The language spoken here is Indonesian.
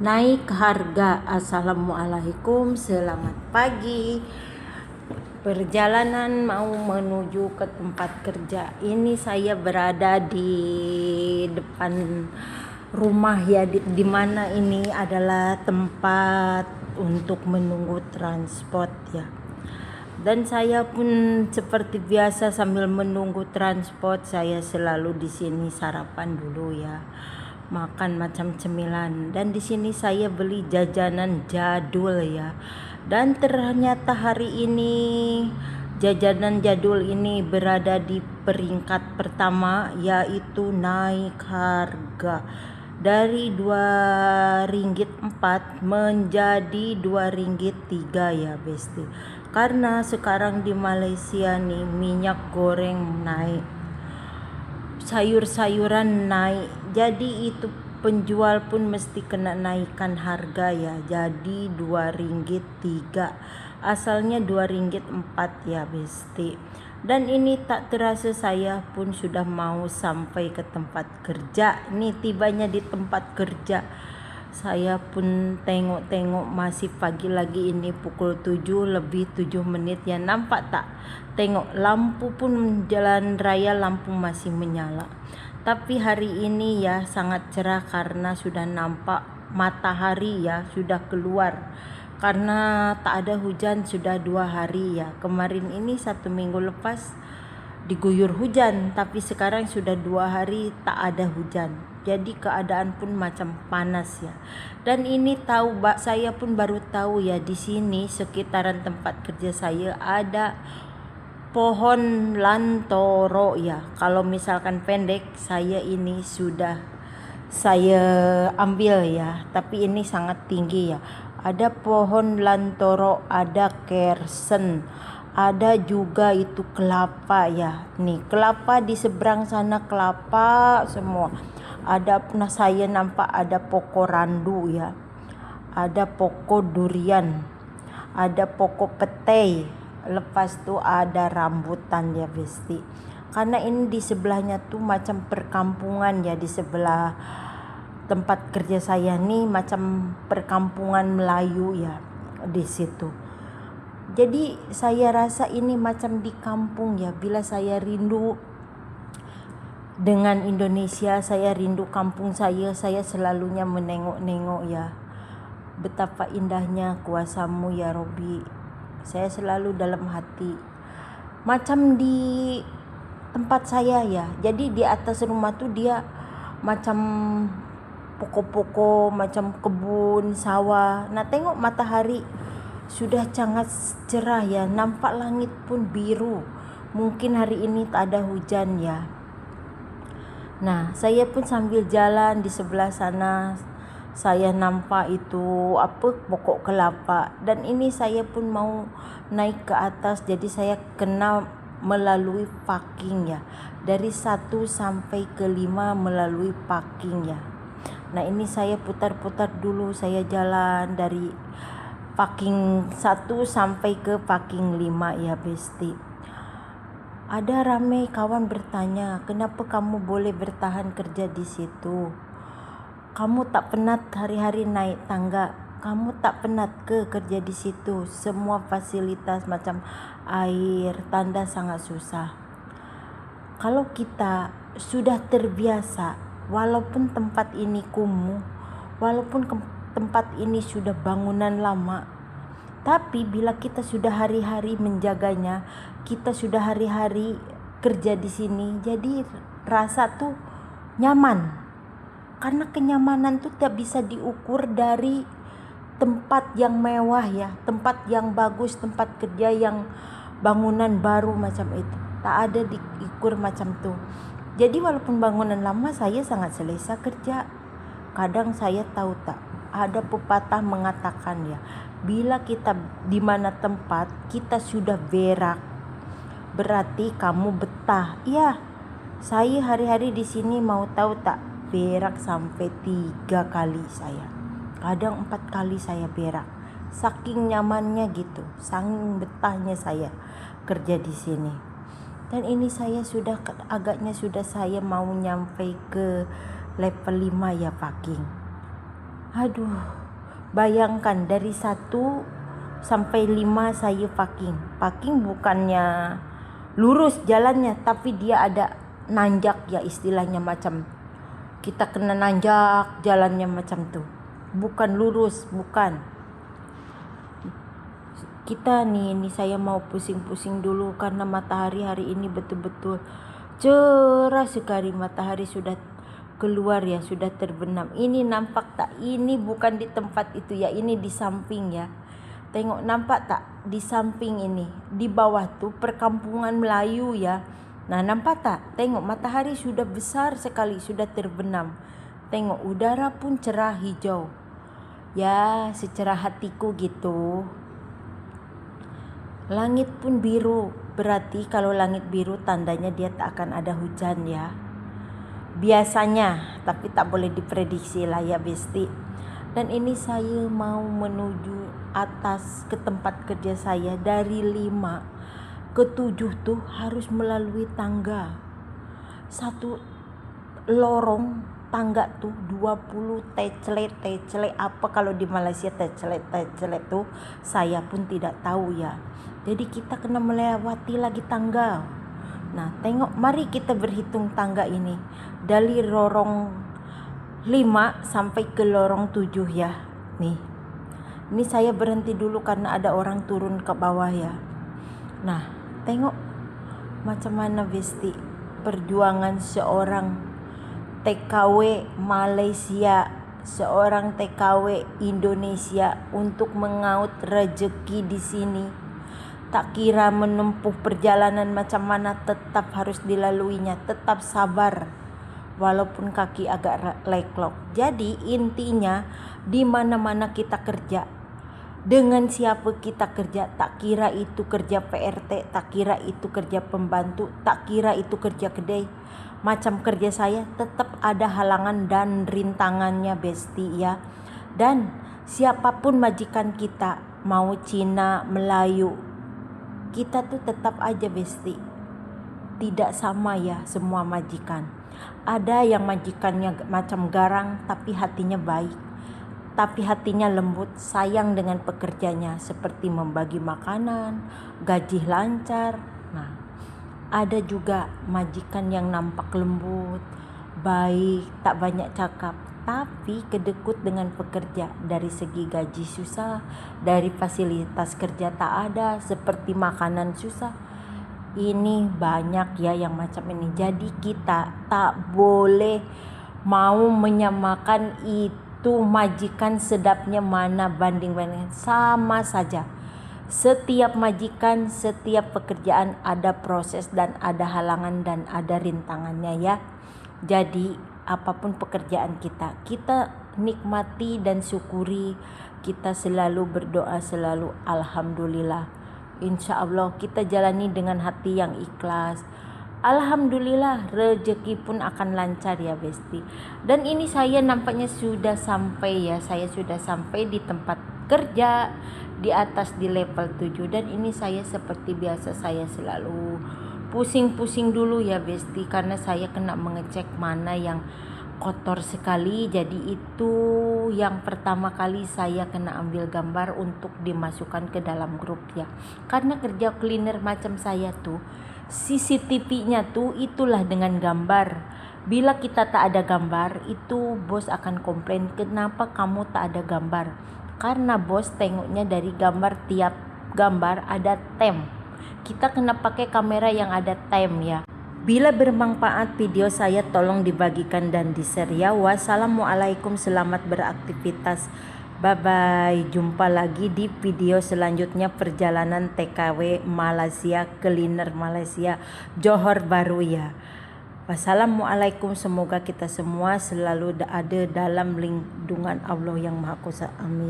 Naik harga. Assalamualaikum, selamat pagi. Perjalanan mau menuju ke tempat kerja. Ini saya berada di depan rumah ya, di mana ini adalah tempat untuk menunggu transport ya. Dan saya pun seperti biasa sambil menunggu transport, saya selalu di sini sarapan dulu ya, makan macam cemilan. Dan di sini saya beli jajanan jadul ya. Dan ternyata hari ini jajanan jadul ini berada di peringkat pertama, yaitu naik harga dari Rp2.4 menjadi Rp2.3 ya Besti. Karena sekarang di Malaysia nih minyak goreng naik, sayur-sayuran naik, jadi itu penjual pun mesti kena naikkan harga ya. Jadi Rp2.3, asalnya Rp2.4 ya Besti. Dan ini tak terasa saya pun sudah mau sampai ke tempat kerja. Nih tibanya di tempat kerja, saya pun tengok-tengok masih pagi lagi, ini pukul 7:07 ya. Nampak tak? Tengok lampu pun jalan raya, lampu masih menyala. Tapi hari ini ya sangat cerah karena sudah nampak matahari ya, sudah keluar. Karena tak ada hujan sudah 2 hari ya. Kemarin ini 1 minggu lepas diguyur hujan, tapi sekarang sudah 2 hari tak ada hujan. Jadi keadaan pun macam panas ya. Dan ini saya pun baru tahu ya, di sini sekitaran tempat kerja saya ada pohon lantoro ya. Kalau misalkan pendek, saya ini sudah saya ambil ya, tapi ini sangat tinggi ya. Ada pohon lantoro, ada kersen, ada juga itu kelapa ya. Nih kelapa di seberang sana, kelapa semua. Saya nampak ada pokok randu ya, ada pokok durian, ada pokok petai, lepas tu ada rambutan ya Besti. Karena ini di sebelahnya tuh macam perkampungan ya, di sebelah tempat kerja saya nih macam perkampungan Melayu ya di situ. Jadi saya rasa ini macam di kampung ya. Bila saya rindu dengan Indonesia, saya rindu kampung saya selalunya menengok-nengok ya. Betapa indahnya kuasamu ya Robbi. Saya selalu dalam hati. Macam di tempat saya ya. Jadi di atas rumah tuh dia macam pokok-pokok, macam kebun, sawah. Nah tengok matahari sudah sangat cerah ya. Nampak langit pun biru. Mungkin hari ini tak ada hujan ya. Nah, saya pun sambil jalan di sebelah sana, saya nampak itu pokok kelapa. Dan ini saya pun mau naik ke atas, jadi saya kena melalui parking ya. Dari 1 sampai ke 5 melalui parking ya. Nah, ini saya putar-putar dulu, saya jalan dari parking 1 sampai ke parking 5 ya Besti. Ada ramai kawan bertanya, kenapa kamu boleh bertahan kerja di situ? Kamu tak penat hari-hari naik tangga? Kamu tak penat ke kerja di situ? Semua fasilitas macam air, tanda sangat susah. Kalau kita sudah terbiasa, walaupun tempat ini kumuh, walaupun tempat ini sudah bangunan lama, tapi bila kita sudah hari-hari menjaganya, kita sudah hari-hari kerja di sini, jadi rasa tuh nyaman. Karena kenyamanan tuh tak bisa diukur dari tempat yang mewah ya, tempat yang bagus, tempat kerja yang bangunan baru macam itu. Tak ada diukur macam tuh. Jadi walaupun bangunan lama, saya sangat selesa kerja. Kadang saya tahu tak, ada pepatah mengatakan ya, bila kita di mana tempat kita sudah berak, berarti kamu betah. Ya, saya hari-hari di sini mau tahu tak, berak sampai 3 kali saya. Kadang 4 kali saya berak. Saking nyamannya gitu, saking betahnya saya kerja di sini. Dan ini saya saya mau nyampe ke level 5 ya parking. Aduh, bayangkan dari 1 sampai 5 saya parking. Parking bukannya lurus jalannya, tapi dia ada nanjak ya, istilahnya macam kita kena nanjak jalannya macam tuh. Bukan lurus, bukan. Kita ini saya mau pusing-pusing dulu karena matahari hari ini betul-betul cerah sekali. Matahari sudah keluar ya, sudah terbenam. Ini nampak tak? Ini bukan di tempat itu ya, ini di samping ya. Tengok, nampak tak di samping ini, di bawah tuh perkampungan Melayu ya. Nah, nampak tak? Tengok, matahari sudah besar sekali, sudah terbenam. Tengok, udara pun cerah hijau. Ya, secerah hatiku gitu. Langit pun biru, berarti kalau langit biru tandanya dia tak akan ada hujan ya. Biasanya, tapi tak boleh diprediksi lah ya Besti. Dan ini saya mau menuju atas ke tempat kerja saya. Dari 5 ke 7 tuh harus melalui tangga. Satu lorong tangga tuh 20 teclet apa kalau di Malaysia teclet tuh saya pun tidak tahu ya. Jadi kita kena melewati lagi tangga. Nah, tengok, mari kita berhitung tangga ini dari lorong 5 sampai ke lorong 7 ya. Nih. Ini saya berhenti dulu karena ada orang turun ke bawah ya. Nah, tengok macam mana Besti perjuangan seorang TKW Malaysia, seorang TKW Indonesia untuk mengaut rezeki di sini. Tak kira menempuh perjalanan macam mana tetap harus dilaluinya, tetap sabar. Walaupun kaki agak leklok. Jadi intinya di mana-mana kita kerja, dengan siapa kita kerja, tak kira itu kerja PRT, tak kira itu kerja pembantu, tak kira itu kerja kedai, macam kerja saya, tetap ada halangan dan rintangannya Besti ya. Dan siapapun majikan kita, mau Cina, Melayu, kita tuh tetap aja Besti tidak sama ya semua majikan. Ada yang majikannya macam garang tapi hatinya baik, tapi hatinya lembut, sayang dengan pekerjanya, seperti membagi makanan, gaji lancar. Nah, ada juga majikan yang nampak lembut, baik, tak banyak cakap, tapi kedekut dengan pekerja. Dari segi gaji susah, dari fasilitas kerja tak ada, seperti makanan susah. Ini banyak ya yang macam ini. Jadi kita tak boleh mau menyamakan itu majikan sedapnya mana banding-banding, sama saja. Setiap majikan, setiap pekerjaan ada proses dan ada halangan dan ada rintangannya ya. Jadi apapun pekerjaan kita nikmati dan syukuri. Kita selalu berdoa, selalu alhamdulillah. Insya Allah kita jalani dengan hati yang ikhlas. Alhamdulillah rezeki pun akan lancar ya Besti. Dan ini saya nampaknya sudah sampai ya. Saya sudah sampai di tempat kerja di atas di level 7. Dan ini saya seperti biasa, saya selalu pusing-pusing dulu ya Besti, karena saya kena mengecek mana yang kotor sekali. Jadi itu yang pertama kali saya kena ambil gambar untuk dimasukkan ke dalam grup ya. Karena kerja cleaner macam saya tuh, CCTV-nya tuh itulah dengan gambar. Bila kita tak ada gambar, itu bos akan komplain, kenapa kamu tak ada gambar? Karena bos tengoknya dari gambar, tiap gambar ada tem. Kita kena pakai kamera yang ada tem ya. Bila bermanfaat video saya, tolong dibagikan dan di-share ya. Wassalamualaikum, selamat beraktivitas. Bye bye. Jumpa lagi di video selanjutnya, perjalanan TKW Malaysia, cleaner Malaysia, Johor Bahru ya. Wassalamualaikum, semoga kita semua selalu ada dalam lindungan Allah yang Maha Kuasa. Amin.